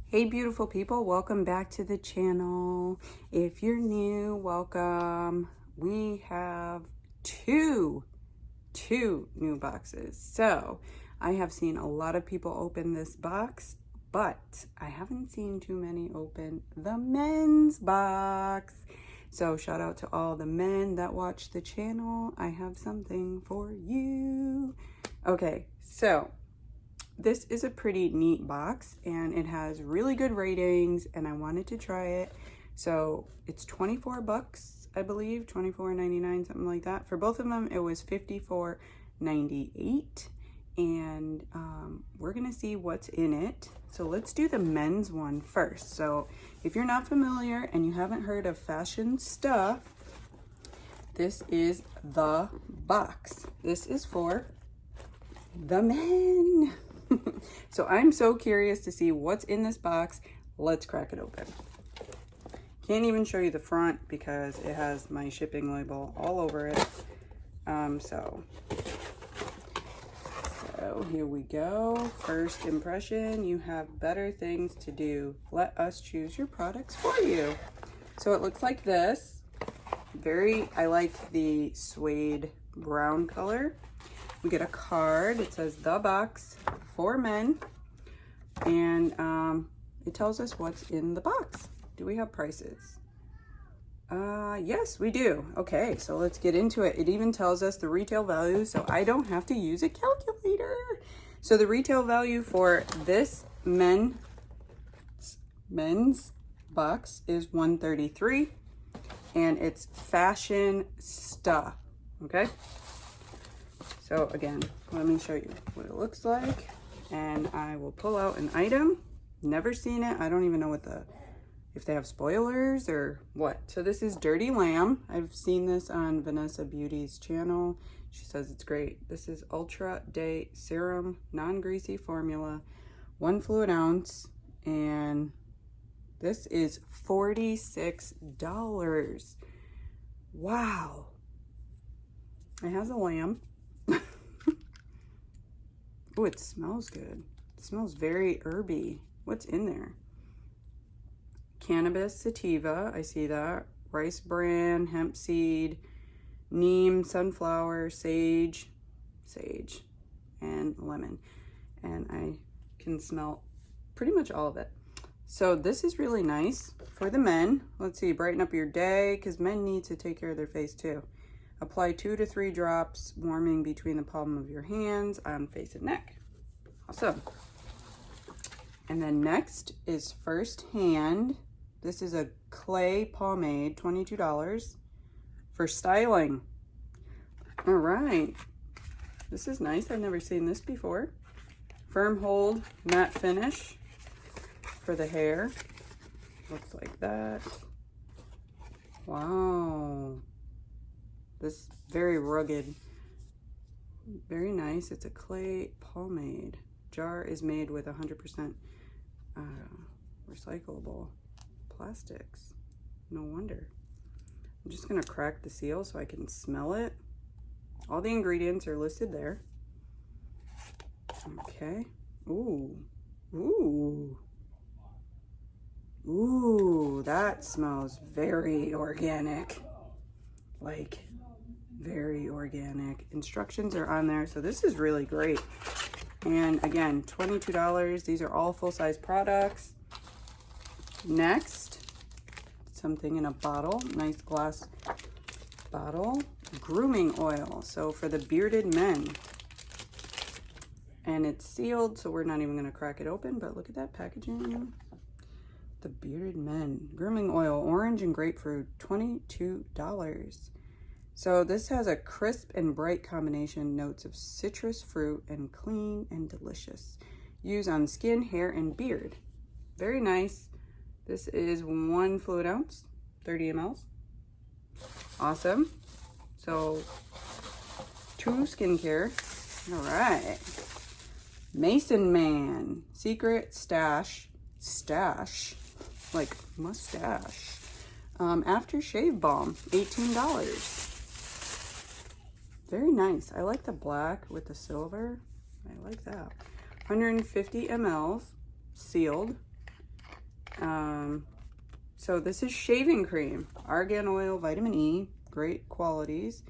Hey beautiful people, welcome back to the channel. If you're new, welcome. We have two new boxes. So I have seen a lot of people open this box, but I haven't seen too many open the men's box. So shout out to all the men that watch the channel. I have something for you. Okay, so this is a pretty neat box and it has really good ratings and I wanted to try it. So it's 24 bucks, I believe, $24.99, something like that. For both of them, it was $54.98. And we're gonna see what's in it. So let's do the men's one first. So if you're not familiar and you haven't heard of Fashionsta, this is the box. This is for the men. So I'm so curious to see what's in this box. Let's crack it open. Can't even show you the front because it has my shipping label all over it. So here we go. First impression, you have better things to do. Let us choose your products for you. So it looks like this. I like the suede brown color. We get a card. It says the box for men, and it tells us what's in the box. Do we have prices? Yes, we do. Okay, so let's get into it. It even tells us the retail value, so I don't have to use a calculator. So the retail value for this men's box is $133, and it's Fashionsta. Okay. So again, let me show you what it looks like, and I will pull out an item. Never seen it. I don't even know if they have spoilers or what. So this is Dirty Lamb. I've seen this on Vanessa Beauty's channel. She says it's great. This is Ultra Day Serum, non-greasy formula, 1 fluid ounce, and this is $46. Wow. It has a lamb. Oh, it smells good. It smells very herby. What's in there? Cannabis sativa, I see that. Rice bran, hemp seed, neem, sunflower, sage, and lemon. And I can smell pretty much all of it. So this is really nice for the men. Let's see, brighten up your day, because men need to take care of their face too. Apply 2 to 3 drops, warming between the palm of your hands on face and neck. Awesome. And then next is First Hand. This is a clay pomade, $22 for styling. All right. This is nice. I've never seen this before. Firm hold, matte finish for the hair. Looks like that. Wow. This very rugged, very nice. It's a clay pomade. Jar is made with 100% recyclable plastics. No wonder. I'm just gonna crack the seal so I can smell it. All the ingredients are listed there. Okay. Ooh. Ooh. Ooh, that smells very organic. Like, very organic. Instructions are on there, so this is really great. And again, $22. These are all full-size products. Next, something in a bottle, nice glass bottle. Grooming oil, so for the bearded men. And it's sealed, so we're not even gonna crack it open, but look at that packaging. The bearded men. Grooming oil, orange and grapefruit, $22. So this has a crisp and bright combination, notes of citrus fruit, and clean and delicious. Use on skin, hair, and beard. Very nice. This is 1 fluid ounce, 30 mLs. Awesome. So 2 skincare. All right. Mason Man, Secret Stash, like mustache. After shave balm, $18. Very nice. I like the black with the silver. I like that. 150 mLs, sealed. So this is shaving cream, argan oil, vitamin E, great qualities.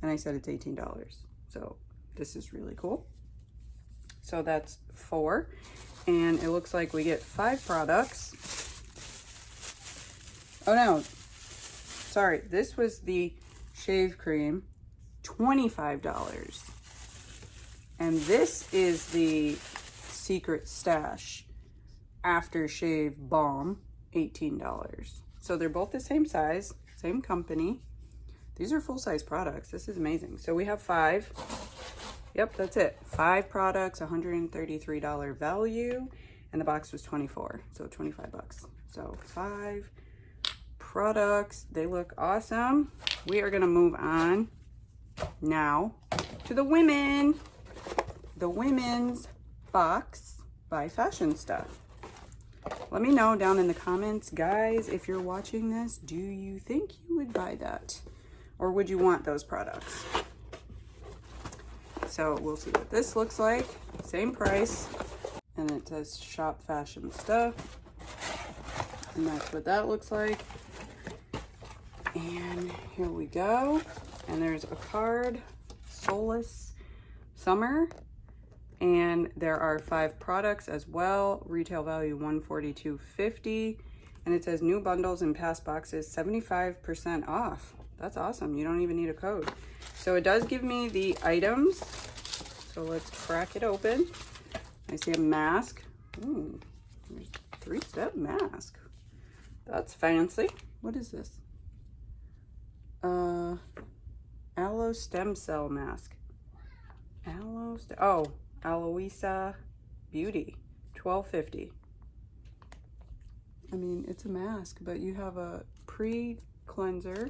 And I said it's $18. So this is really cool. So that's 4. And it looks like we get 5 products. Oh no, sorry, this was the shave cream, $25. And this is the Secret Stash aftershave balm, $18. So they're both the same size, same company. These are full-size products. This is amazing. So we have 5. Yep, that's it. 5 products, $133 value, and the box was 24, so 25 bucks. So 5 products. They look awesome. We are gonna move on now to the women. The women's box by Fashionsta. Let me know down in the comments, guys, if you're watching this, do you think you would buy that? Or would you want those products? So we'll see what this looks like. Same price. And it says Shop Fashionsta. And that's what that looks like. And here we go. And there's a card, Solace Summer. And there are 5 products as well. Retail value $142.50. And it says new bundles and past boxes 75% off. That's awesome. You don't even need a code. So it does give me the items. So let's crack it open. I see a mask. Ooh, there's a 3-step mask. That's fancy. What is this? Aloe stem cell mask. Aloisa Beauty, $12.50. I mean, it's a mask, but you have a pre-cleanser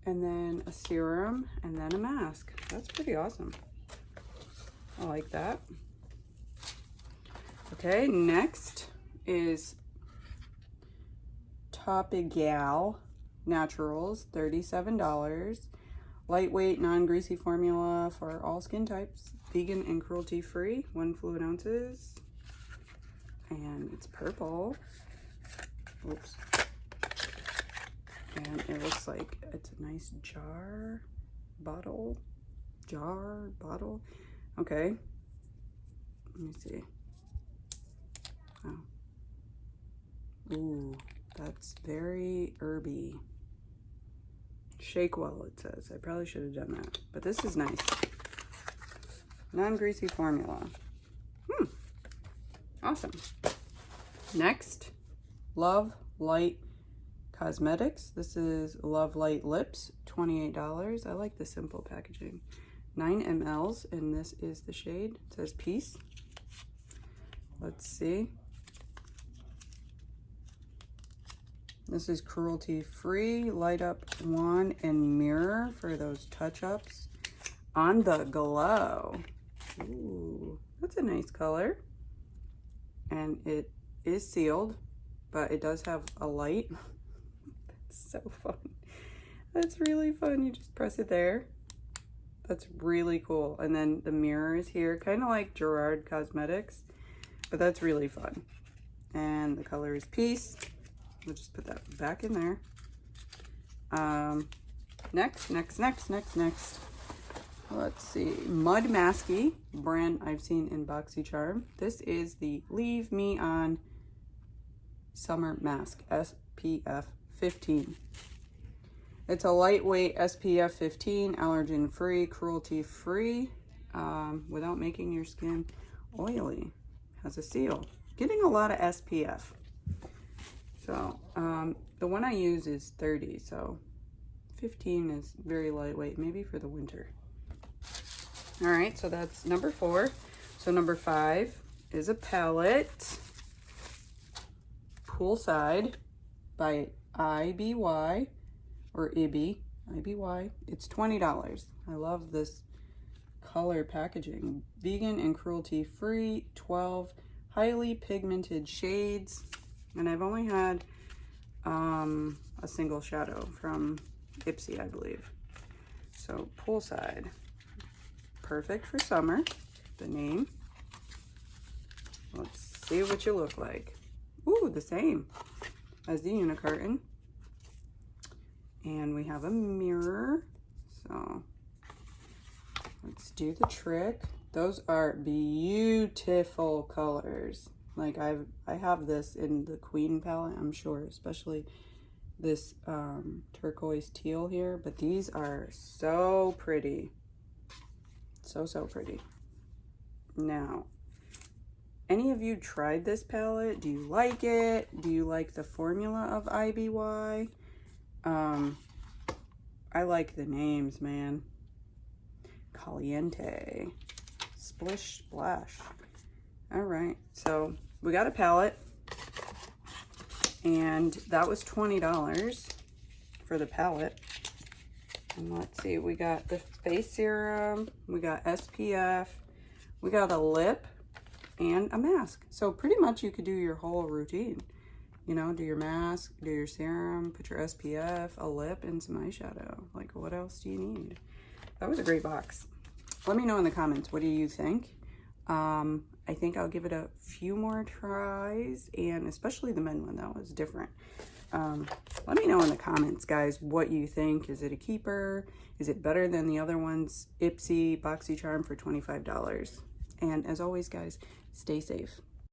and then a serum and then a mask. That's pretty awesome. I like that. Okay, next is Topigal Naturals, $37. Lightweight, non-greasy formula for all skin types. Vegan and cruelty-free, 1 fluid ounces. And it's purple. Oops. And it looks like it's a nice bottle. Okay. Let me see. Oh. Ooh, that's very herby. Shake well, it says. I probably should have done that. But this is nice. Non-greasy formula. Awesome. Next, Love Light Cosmetics. This is Love Light Lips, $28. I like the simple packaging. 9 mLs, and this is the shade. It says Peace. Let's see. This is cruelty-free. Light up wand and mirror for those touch-ups. On the glow. Ooh, that's a nice color. And it is sealed, but it does have a light. That's so fun. That's really fun. You just press it there. That's really cool. And then the mirror is here, kind of like Gerard Cosmetics, but that's really fun. And the color is Peace. We'll just put that back in there. Next. Let's see. Mud Masky, brand I've seen in BoxyCharm. This is the Leave Me On Summer Mask, SPF 15. It's a lightweight SPF 15, allergen-free, cruelty-free, without making your skin oily. Has a seal. Getting a lot of SPF. So, the one I use is 30, so 15 is very lightweight, maybe for the winter. All right, so that's number 4. So number 5 is a palette, Poolside by IBY, or IBY. It's $20. I love this color packaging. Vegan and cruelty-free, 12 highly pigmented shades. And I've only had a single shadow from Ipsy, I believe. So Poolside, perfect for summer, the name. Let's see what you look like. Ooh, the same as the unicarton. And we have a mirror. So let's do the trick. Those are beautiful colors. Like I have this in the Queen palette, I'm sure, especially this turquoise teal here, but these are so pretty. So pretty. Now, any of you tried this palette? Do you like it? Do you like the formula of IBY? I like the names, man. Caliente, Splish Splash. All right, so we got a palette, and that was $20 for the palette. And let's see, we got the face serum, we got SPF, we got a lip, and a mask. So pretty much you could do your whole routine. You know, do your mask, do your serum, put your SPF, a lip, and some eyeshadow. Like, what else do you need? That was a great box. Let me know in the comments, what do you think? I think I'll give it a few more tries, and especially the men one, that was different. Let me know in the comments, guys, what you think. Is it a keeper? Is it better than the other ones? Ipsy BoxyCharm for $25. And as always, guys, stay safe.